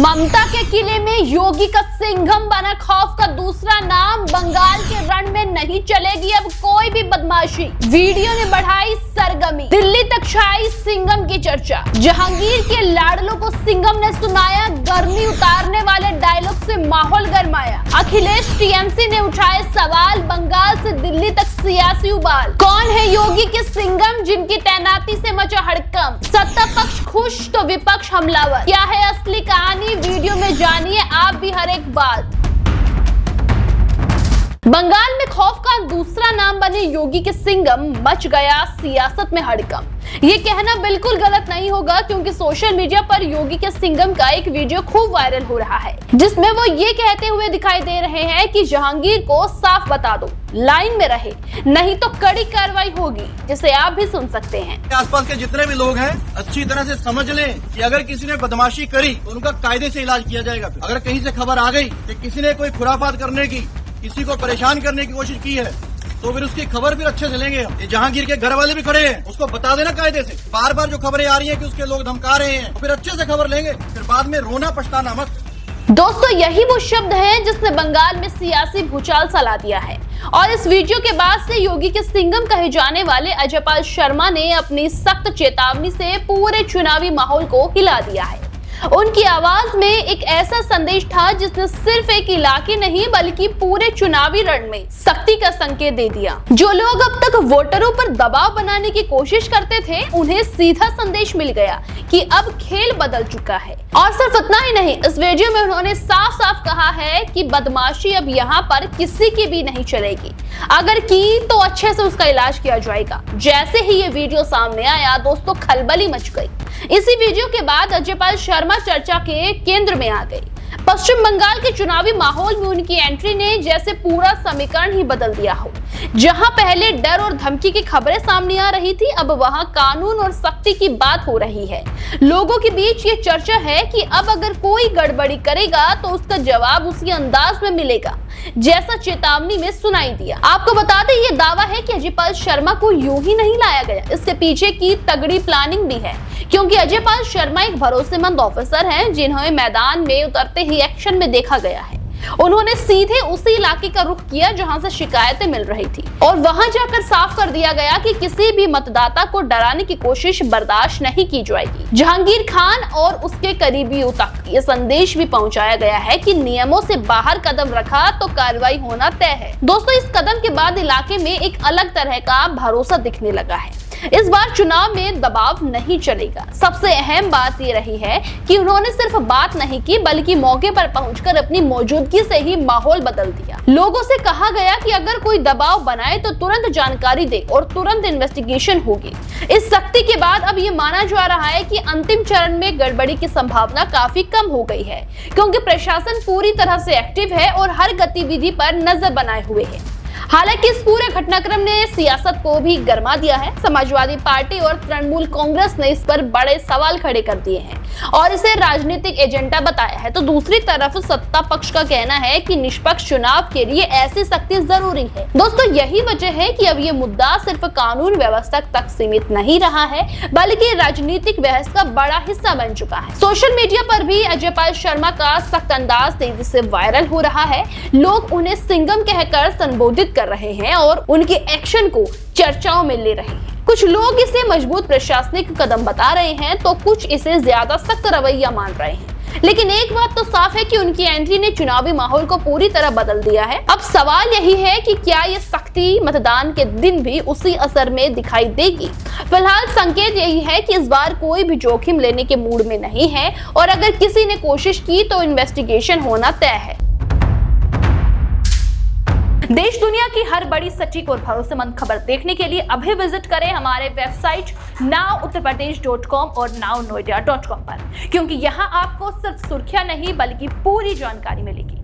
ममता के किले में योगी का सिंघम बना खौफ का दूसरा नाम। बंगाल के रण में नहीं चलेगी अब कोई भी बदमाशी। वीडियो ने बढ़ाई सरगमी, दिल्ली तक छाई सिंघम की चर्चा। जहांगीर के लाडलों को सिंघम ने सुनाया गर्मी उतारने वाले डायलॉग से माहौल गर्माया। अखिलेश टीएमसी ने उठाए सवाल, बंगाल से दिल्ली तक सियासी उबाल। कौन है योगी के सिंघम जिनकी तैनाती से मचा हड़कंप? सत्ता पक्ष खुश तो विपक्ष हमलावर। क्या है असली कहानी? वीडियो में जानिए आप भी हर एक बात। बंगाल में खौफ का दूसरा नाम बने योगी के सिंघम, मच गया सियासत में हड़कंप। ये कहना बिल्कुल गलत नहीं होगा क्योंकि सोशल मीडिया पर योगी के सिंघम का एक वीडियो खूब वायरल हो रहा है जिसमें वो ये कहते हुए दिखाई दे रहे हैं कि जहांगीर को साफ बता दो, लाइन में रहे, नहीं तो कड़ी कार्रवाई होगी, जिसे आप भी सुन सकते हैं। आसपास के जितने भी लोग हैं अच्छी तरह से समझ लें कि अगर किसी ने बदमाशी करी तो उनका कायदे से इलाज किया जाएगा। अगर कहीं से खबर आ गई कि किसी ने कोई खुराफात करने की, किसी को परेशान करने की कोशिश की है तो फिर उसकी खबर फिर अच्छे से लेंगे। ये जहांगीर के घर वाले भी खड़े हैं, उसको बता देना कायदे से। बार बार जो खबरें आ रही हैं कि उसके लोग धमका रहे हैं, फिर अच्छे से खबर लेंगे, फिर बाद में रोना पछताना मत। दोस्तों, यही वो शब्द है जिसने बंगाल में सियासी भूचाल सा ला दिया है और इस वीडियो के बाद से योगी के सिंघम कहे जाने वाले अजयपाल शर्मा ने अपनी सख्त चेतावनी से पूरे चुनावी माहौल को हिला दिया है। उनकी आवाज में एक ऐसा संदेश था जिसने सिर्फ एक इलाके नहीं बल्कि पूरे चुनावी रण में सख्ती का संकेत दे दिया। जो लोग अब तक वोटरों पर दबाव बनाने की कोशिश करते थे उन्हें सीधा संदेश मिल गया कि अब खेल बदल चुका है। और सिर्फ इतना ही नहीं, इस वीडियो में उन्होंने साफ साफ कहा है कि बदमाशी अब यहाँ पर किसी की भी नहीं चलेगी, अगर की तो अच्छे से उसका इलाज किया जाएगा। जैसे ही ये वीडियो सामने आया दोस्तों, खलबली मच गई। इसी वीडियो के बाद अजयपाल शर्मा चर्चा के केंद्र में आ गई। पश्चिम बंगाल के चुनावी माहौल में उनकी एंट्री ने जैसे पूरा समीकरण ही बदल दिया हो। जहां पहले डर और धमकी की खबरें सामने आ रही थी, अब वहां कानून और सख्ती की बात हो रही है। लोगों के बीच ये चर्चा है कि अब अगर कोई गड़बड़ी करेगा तो उसका जवाब उसी अंदाज में मिलेगा जैसा चेतावनी में सुनाई दिया। आपको बता दें, ये दावा है कि अजयपाल शर्मा को यूं ही नहीं लाया गया, इसके पीछे की तगड़ी प्लानिंग भी है क्योंकि अजयपाल शर्मा एक भरोसेमंद ऑफिसर हैं जिन्हें मैदान में उतरते ही एक्शन में देखा गया है। उन्होंने सीधे उसी इलाके का रुख किया जहां से शिकायतें मिल रही थी और वहां जाकर साफ कर दिया गया कि किसी भी मतदाता को डराने की कोशिश बर्दाश्त नहीं की जाएगी। जहांगीर खान और उसके करीबियों तक ये संदेश भी पहुंचाया गया है कि नियमों से बाहर कदम रखा तो कार्रवाई होना तय है। दोस्तों, इस कदम के बाद इलाके में एक अलग तरह का भरोसा दिखने लगा है। इस बार चुनाव में दबाव नहीं चलेगा। सबसे अहम बात ये रही है कि उन्होंने सिर्फ बात नहीं की बल्कि मौके पर पहुंचकर अपनी मौजूदगी से ही माहौल बदल दिया। लोगों से कहा गया कि अगर कोई दबाव बनाए तो तुरंत जानकारी दे और तुरंत इन्वेस्टिगेशन होगी। इस सख्ती के बाद अब ये माना जा रहा है कि अंतिम चरण में गड़बड़ी की संभावना काफी कम हो गई है क्योंकि प्रशासन पूरी तरह से एक्टिव है और हर गतिविधि पर नजर बनाए हुए है। हालांकि इस पूरे घटनाक्रम ने सियासत को भी गरमा दिया है। समाजवादी पार्टी और तृणमूल कांग्रेस ने इस पर बड़े सवाल खड़े कर दिए हैं और इसे राजनीतिक एजेंडा बताया है, तो दूसरी तरफ सत्ता पक्ष का कहना है कि निष्पक्ष चुनाव के लिए ऐसी सख्ती जरूरी है। दोस्तों, यही वजह है कि अब ये मुद्दा सिर्फ कानून व्यवस्था तक सीमित नहीं रहा है बल्कि राजनीतिक बहस का बड़ा हिस्सा बन चुका है। सोशल मीडिया पर भी अजयपाल शर्मा का सख्त अंदाज तेजी से वायरल हो रहा है। लोग उन्हें सिंघम कहकर संबोधित कर रहे हैं और उनके एक्शन को चर्चाओं में ले रहे हैं। कुछ लोग इसे मजबूत प्रशासनिक कदम बता रहे हैं तो कुछ इसे ज्यादा सख्त रवैया मान रहे हैं। लेकिन एक बात तो साफ है कि उनकी एंट्री ने चुनावी माहौल को पूरी तरह बदल दिया है। अब सवाल यही है कि क्या ये सख्ती मतदान के दिन भी उसी असर में दिखाई देगी। फिलहाल संकेत यही है कि इस बार कोई भी जोखिम लेने के मूड में नहीं है और अगर किसी ने कोशिश की तो इन्वेस्टिगेशन होना तय है। देश दुनिया की हर बड़ी, सटीक और भरोसेमंद खबर देखने के लिए अभी विजिट करें हमारे वेबसाइट nowuttarpradesh.com और nownoida.com पर, क्योंकि यहाँ आपको सिर्फ सुर्खियां नहीं बल्कि पूरी जानकारी मिलेगी।